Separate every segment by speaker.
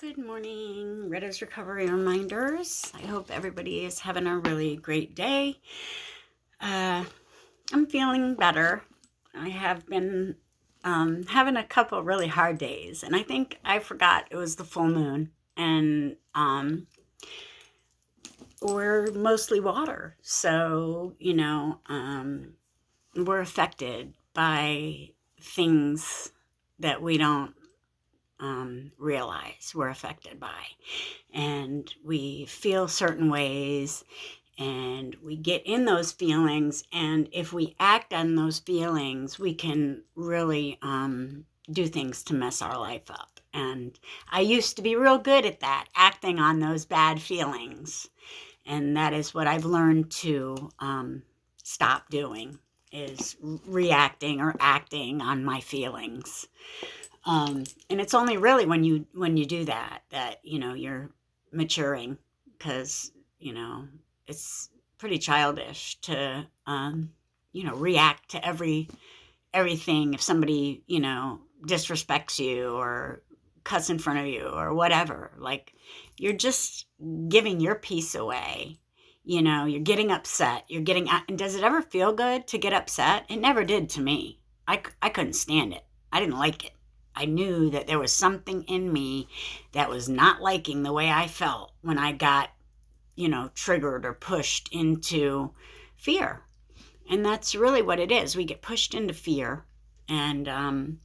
Speaker 1: Good morning, Retta's Recovery Reminders. I hope everybody is having a really great day. I'm feeling better. I have been having a couple really hard days, and I think I forgot it was the full moon, and we're mostly water, so we're affected by things that we don't realize we're affected by. And we feel certain ways and we get in those feelings. And if we act on those feelings, we can really do things to mess our life up. And I used to be real good at that, acting on those bad feelings. And that is what I've learned to stop doing, is reacting or acting on my feelings. And it's only really when you do that you're maturing, because it's pretty childish to react to everything. If somebody disrespects you or cuss in front of you or whatever, like, you're just giving your peace away. You're getting upset. And does it ever feel good to get upset? It never did to me. I couldn't stand it. I didn't like it. I knew that there was something in me that was not liking the way I felt when I got, triggered or pushed into fear. And that's really what it is. We get pushed into fear, and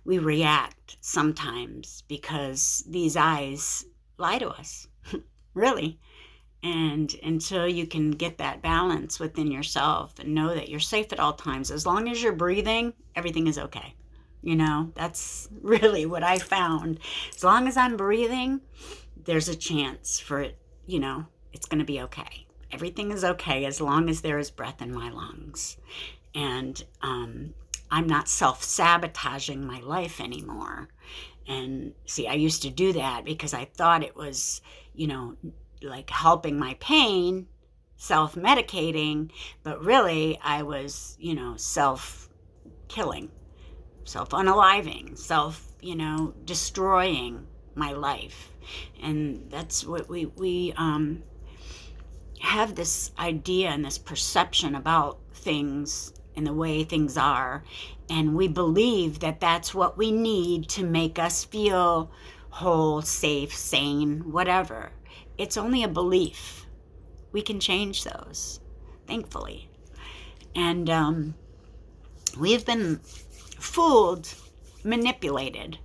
Speaker 1: we react sometimes because these eyes lie to us, really. And until you can get that balance within yourself and know that you're safe at all times, as long as you're breathing, everything is okay. That's really what I found. As long as I'm breathing, there's a chance for it, it's going to be okay. Everything is okay as long as there is breath in my lungs. And I'm not self-sabotaging my life anymore. And see, I used to do that because I thought it was, like helping my pain, self-medicating, but really I was, self-killing, self-unaliving, destroying my life. And that's what we have this idea and this perception about things and the way things are, and we believe that that's what we need to make us feel whole, safe, sane, whatever. It's only a belief. We can change those, thankfully. And we've been fooled, manipulated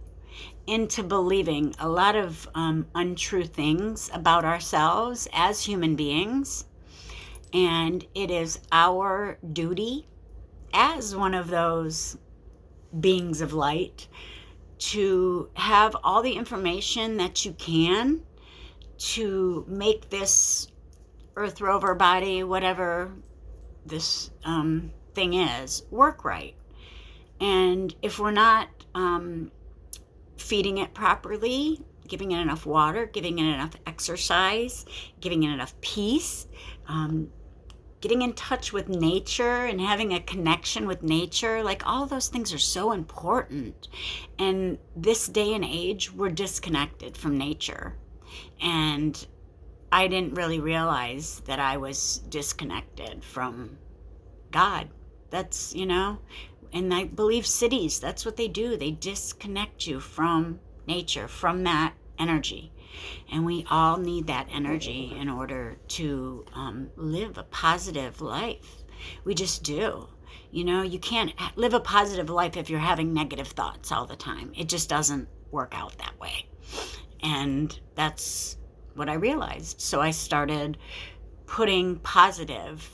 Speaker 1: into believing a lot of untrue things about ourselves as human beings. And it is our duty as one of those beings of light to have all the information that you can to make this Earth rover body, whatever this thing is, work right. And if we're not feeding it properly, giving it enough water, giving it enough exercise, giving it enough peace, getting in touch with nature and having a connection with nature, like, all those things are so important. And this day and age, we're disconnected from nature. And I didn't really realize that I was disconnected from God. That's, and I believe cities, that's what they do. They disconnect you from nature, from that energy. And we all need that energy in order to live a positive life. We just do. You can't live a positive life if you're having negative thoughts all the time. It just doesn't work out that way. And that's what I realized. So I started putting positive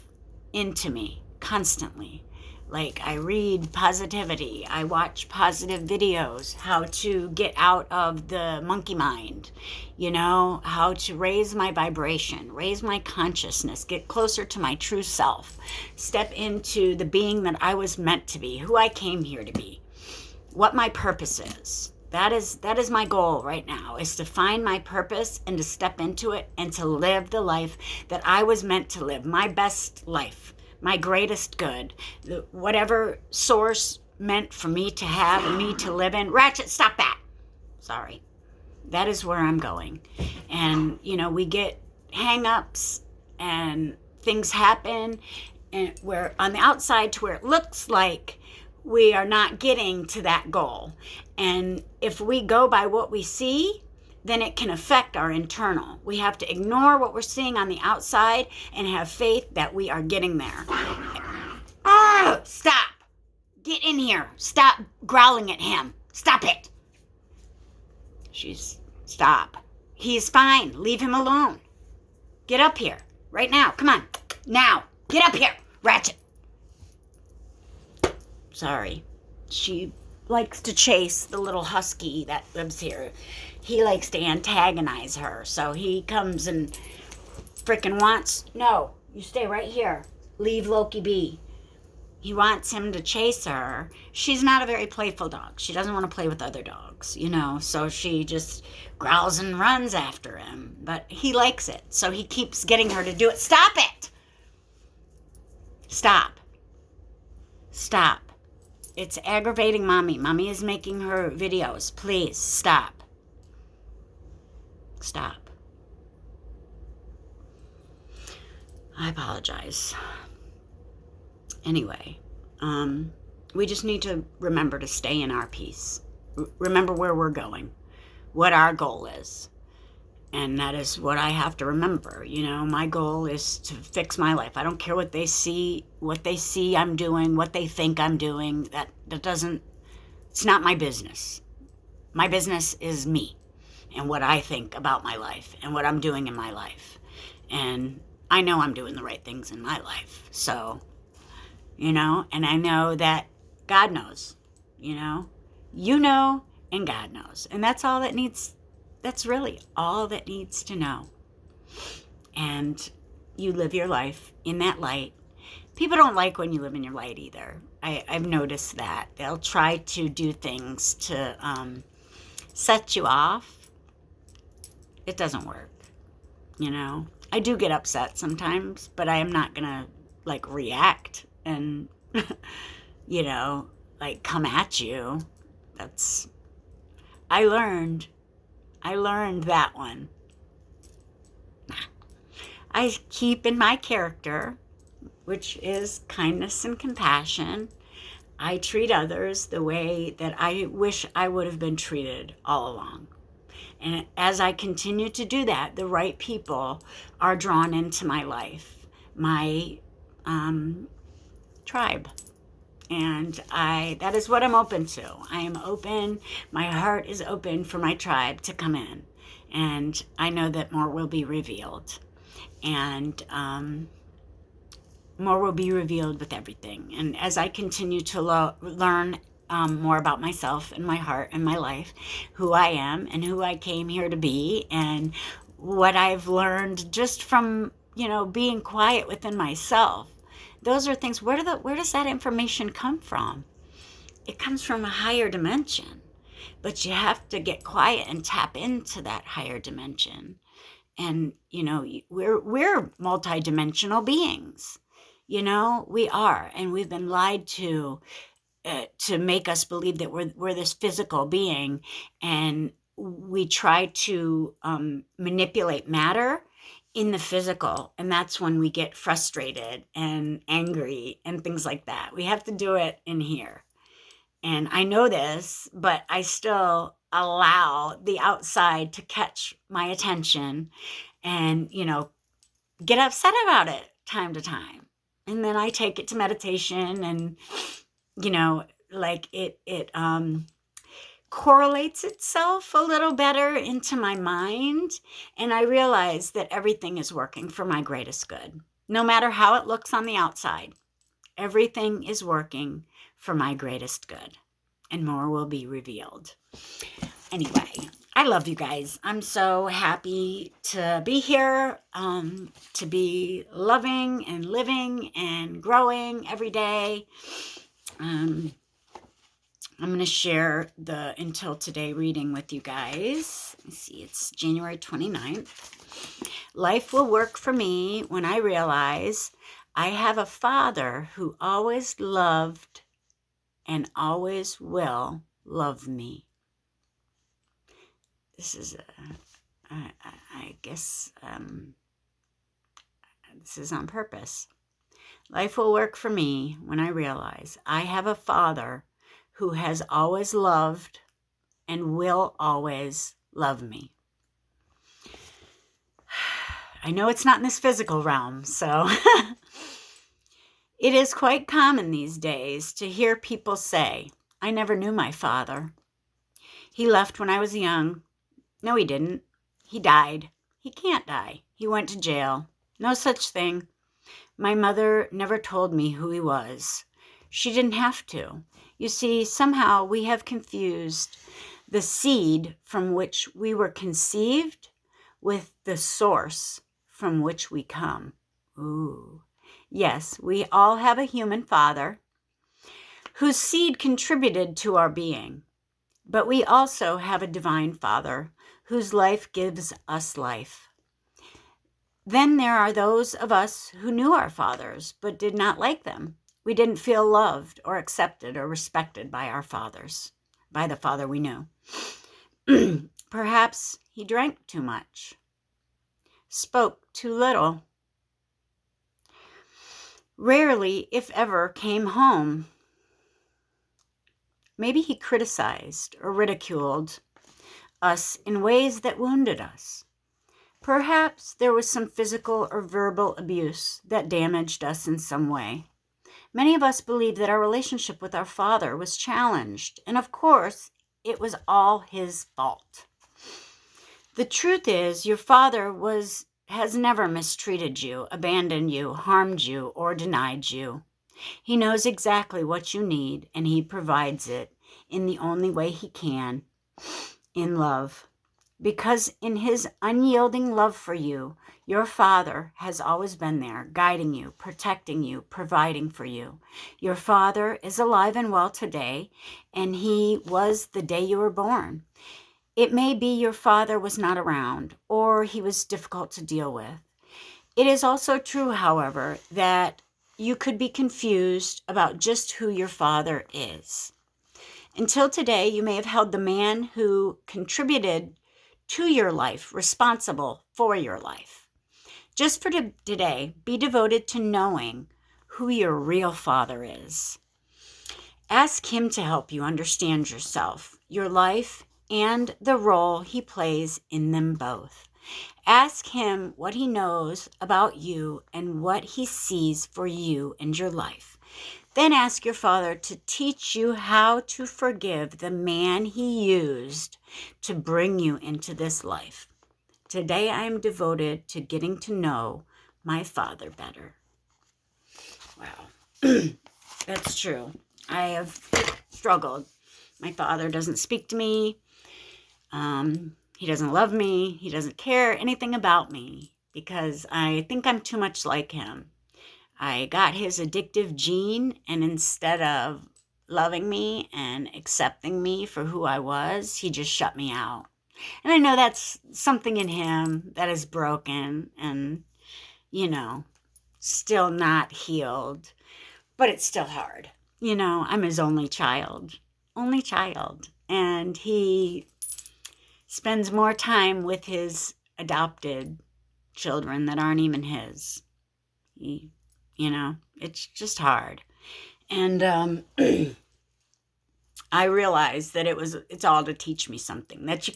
Speaker 1: into me constantly. Like, I read positivity, I watch positive videos, how to get out of the monkey mind, how to raise my vibration, raise my consciousness, get closer to my true self, step into the being that I was meant to be, who I came here to be, what my purpose is. That is my goal right now, is to find my purpose and to step into it and to live the life that I was meant to live, my best life, my greatest good, whatever source meant for me to have and me to live in. Ratchet, stop that. Sorry. That is where I'm going. And, we get hang-ups and things happen and we're on the outside to where it looks like we are not getting to that goal. And if we go by what we see, then it can affect our internal. We have to ignore what we're seeing on the outside and have faith that we are getting there. Oh, stop. Get in here. Stop growling at him. Stop it. Stop. He's fine. Leave him alone. Get up here. Right now. Come on. Now. Get up here. Ratchet. Sorry. She likes to chase the little husky that lives here. He likes to antagonize her. So he comes and frickin' wants... No. You stay right here. Leave Loki be. He wants him to chase her. She's not a very playful dog. She doesn't want to play with other dogs, so she just growls and runs after him. But he likes it, so he keeps getting her to do it. Stop it! Stop. Stop. It's aggravating Mommy. Mommy is making her videos. Please, stop. Stop. I apologize. Anyway, we just need to remember to stay in our peace. Remember where we're going, what our goal is. And that is what I have to remember. My goal is to fix my life. I don't care what they see I'm doing, what they think I'm doing. That doesn't, it's not my business. My business is me and what I think about my life and what I'm doing in my life. And I know I'm doing the right things in my life. So, and I know that God knows, and God knows. And that's really all that needs to know. And you live your life in that light. People don't like when you live in your light either. I've noticed that. They'll try to do things to set you off. It doesn't work, I do get upset sometimes, but I am not going to, react and, come at you. I learned that one. I keep in my character, which is kindness and compassion. I treat others the way that I wish I would have been treated all along. And as I continue to do that, the right people are drawn into my life, my tribe. And that is what I'm open to. I am open. My heart is open for my tribe to come in. And I know that more will be revealed. And more will be revealed with everything. And as I continue to learn more about myself and my heart and my life, who I am and who I came here to be, and what I've learned just from, being quiet within myself. Those are things, where does that information come from? It comes from a higher dimension. But you have to get quiet and tap into that higher dimension. And, we're multidimensional beings. We are. And we've been lied to make us believe that we're this physical being. And we try to manipulate matter in the physical, and that's when we get frustrated and angry and things like that. We have to do it in here. And I know this, but I still allow the outside to catch my attention and, get upset about it time to time. And then I take it to meditation and, it correlates itself a little better into my mind. And I realize that everything is working for my greatest good. No matter how it looks on the outside, everything is working for my greatest good. And more will be revealed. Anyway, I love you guys. I'm so happy to be here, to be loving and living and growing every day. I'm going to share the Until Today reading with you guys. Let's see, it's January 29th. Life will work for me when I realize I have a Father who always loved and always will love me. this is, I guess, this is on purpose. Life will work for me when I realize I have a Father who has always loved and will always love me. I know it's not in this physical realm, so it is quite common these days to hear people say, I never knew my father. He left when I was young. No, he didn't. He died. He can't die. He went to jail. No such thing. My mother never told me who he was. She didn't have to. You see, somehow we have confused the seed from which we were conceived with the source from which we come. Ooh. Yes, we all have a human father whose seed contributed to our being. But we also have a divine Father whose life gives us life. Then there are those of us who knew our fathers but did not like them. We didn't feel loved or accepted or respected by our fathers, by the Father we knew. Perhaps he drank too much, spoke too little, rarely, if ever, came home. Maybe he criticized or ridiculed us in ways that wounded us. Perhaps there was some physical or verbal abuse that damaged us in some way. Many of us believe that our relationship with our Father was challenged, and of course, it was all his fault. The truth is, your Father has never mistreated you, abandoned you, harmed you, or denied you. He knows exactly what you need, and he provides it in the only way he can, in love. Because in his unyielding love for you, your Father has always been there, guiding you, protecting you, providing for you. Your Father is alive and well today, and he was the day you were born. It may be your Father was not around, or he was difficult to deal with. It is also true, however, that you could be confused about just who your Father is. Until today, you may have held the man who contributed to your life responsible for your life. Just for today, be devoted to knowing who your real Father is. Ask him to help you understand yourself, your life, and the role he plays in them both. Ask him what he knows about you and what he sees for you and your life. Then ask your Father to teach you how to forgive the man he used to bring you into this life. Today I am devoted to getting to know my Father better. Wow, that's true. I have struggled. My Father doesn't speak to me. He doesn't love me. He doesn't care anything about me because I think I'm too much like him. I got his addictive gene, and instead of loving me and accepting me for who I was, he just shut me out. And I know that's something in him that is broken and, still not healed, but it's still hard. I'm his only child, and he spends more time with his adopted children that aren't even his. It's just hard. And I realized that it's all to teach me something, that you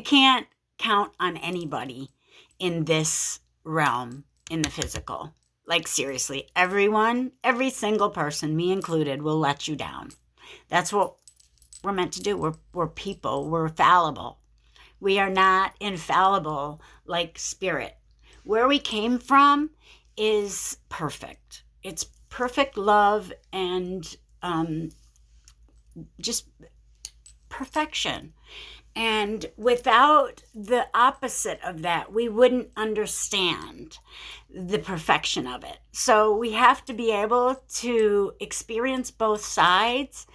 Speaker 1: can't count on anybody in this realm, in the physical. Like, seriously, every single person, me included, will let you down. That's what we're meant to do. We're people. We're fallible. We are not infallible like spirit. Where we came from is perfect. It's perfect love and just perfection. And without the opposite of that, we wouldn't understand the perfection of it. So we have to be able to experience both sides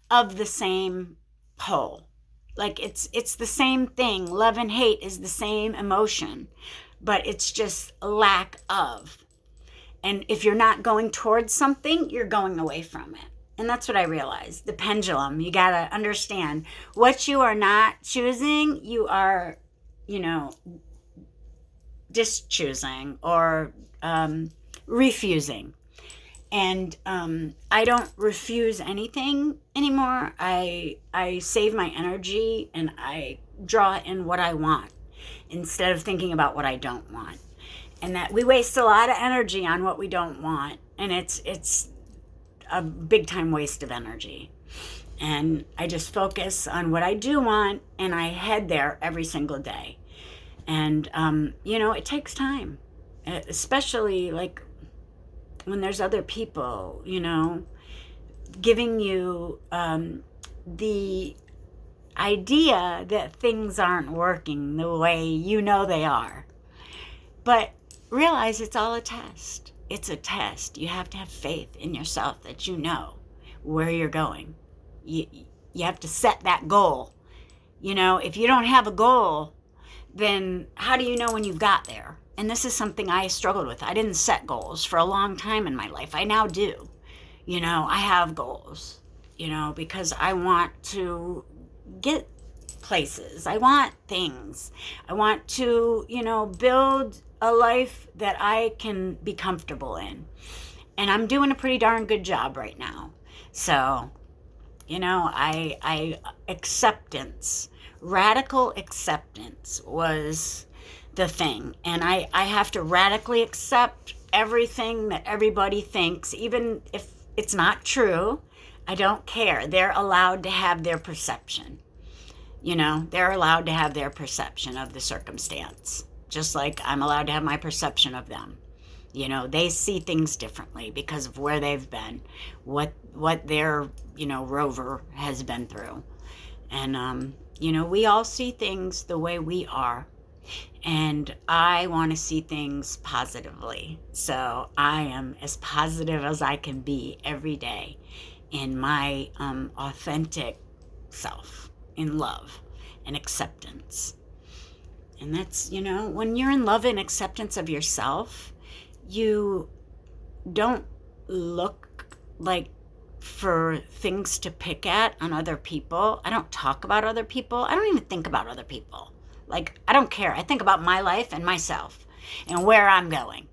Speaker 1: of the same whole. Like it's the same thing. Love and hate is the same emotion, but it's just a lack of. And if you're not going towards something, you're going away from it. And that's what I realized. The pendulum. You got to understand what you are not choosing, you are, you know, dischoosing or refusing. And I don't refuse anything anymore. I save my energy and I draw in what I want instead of thinking about what I don't want. And that we waste a lot of energy on what we don't want, and it's a big time waste of energy. And I just focus on what I do want, and I head there every single day. And it takes time, especially like when there's other people, giving you the idea that things aren't working the way you know they are. But realize it's all a test. It's a test. You have to have faith in yourself that you know where you're going. You have to set that goal. If you don't have a goal, then how do you know when you've got there? And this is something I struggled with. I didn't set goals for a long time in my life. I now do. I have goals, because I want to get places. I want things. I want to, build a life that I can be comfortable in. And I'm doing a pretty darn good job right now. So, I acceptance, radical acceptance was the thing. And I have to radically accept everything that everybody thinks, even if it's not true. I don't care. They're allowed to have their perception. They're allowed to have their perception of the circumstance, just like I'm allowed to have my perception of them. They see things differently because of where they've been, what their, rover has been through. And, we all see things the way we are. And I want to see things positively. So I am as positive as I can be every day in my authentic self, in love and acceptance. And that's, when you're in love and acceptance of yourself, you don't look like for things to pick at on other people. I don't talk about other people. I don't even think about other people. Like, I don't care. I think about my life and myself and where I'm going.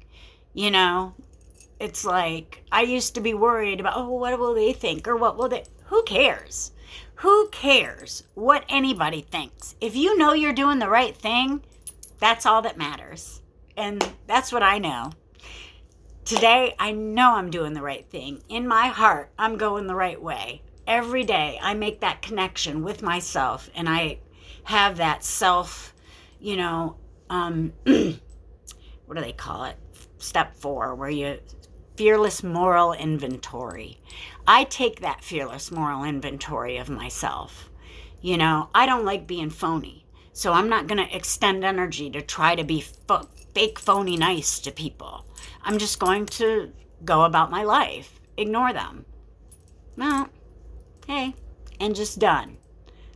Speaker 1: It's like I used to be worried about, what will they think? Or what will they... Who cares? Who cares what anybody thinks? If you know you're doing the right thing, that's all that matters. And that's what I know. Today, I know I'm doing the right thing. In my heart, I'm going the right way. Every day, I make that connection with myself, and I have that self, what do they call it? Step 4, where you fearless moral inventory. I take that fearless moral inventory of myself. I don't like being phony, so I'm not going to extend energy to try to be fake phony nice to people. I'm just going to go about my life, ignore them. Well, hey, and just done.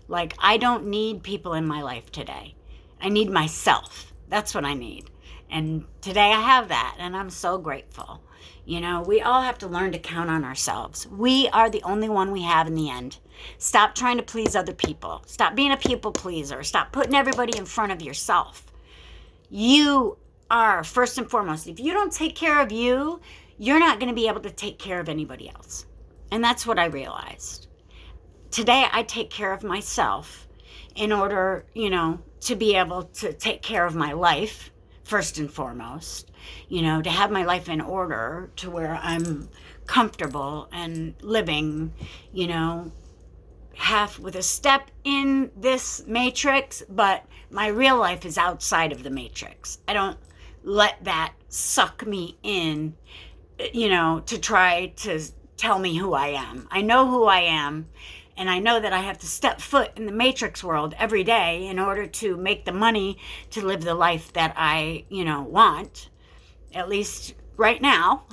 Speaker 1: Like, I don't need people in my life today. I need myself. That's what I need. And today I have that, and I'm so grateful. We all have to learn to count on ourselves. We are the only one we have in the end. Stop trying to please other people. Stop being a people pleaser. Stop putting everybody in front of yourself. You are first and foremost. If you don't take care of you, you're not going to be able to take care of anybody else. And that's what I realized. Today, I take care of myself in order, to be able to take care of my life, first and foremost, to have my life in order to where I'm comfortable and living, half with a step in this matrix, but my real life is outside of the matrix. I don't let that suck me in, to try to tell me who I am. I know who I am. And I know that I have to step foot in the matrix world every day in order to make the money to live the life that I, want, at least right now.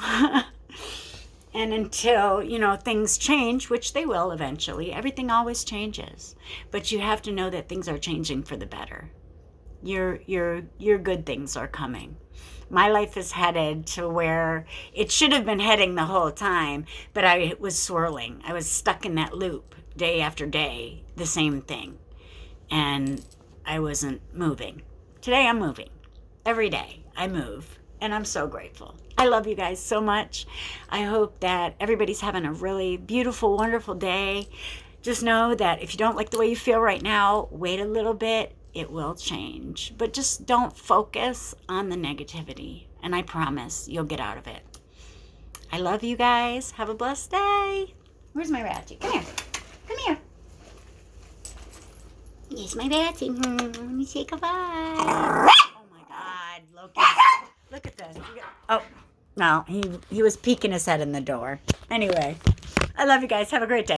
Speaker 1: And until, things change, which they will eventually. Everything always changes. But you have to know that things are changing for the better. Your good things are coming. My life is headed to where it should have been heading the whole time, but I was swirling. I was stuck in that loop day after day, the same thing. And I wasn't moving. Today I'm moving. Every day I move. And I'm so grateful. I love you guys so much. I hope that everybody's having a really beautiful, wonderful day. Just know that if you don't like the way you feel right now, wait a little bit. It will change. But just don't focus on the negativity. And I promise you'll get out of it. I love you guys. Have a blessed day. Where's my Ratchet? Come here. Come here. Here's my Ratchet. Let me say goodbye. Oh my God, Loki. Look at this. Oh, no, he was peeking his head in the door. Anyway, I love you guys. Have a great day.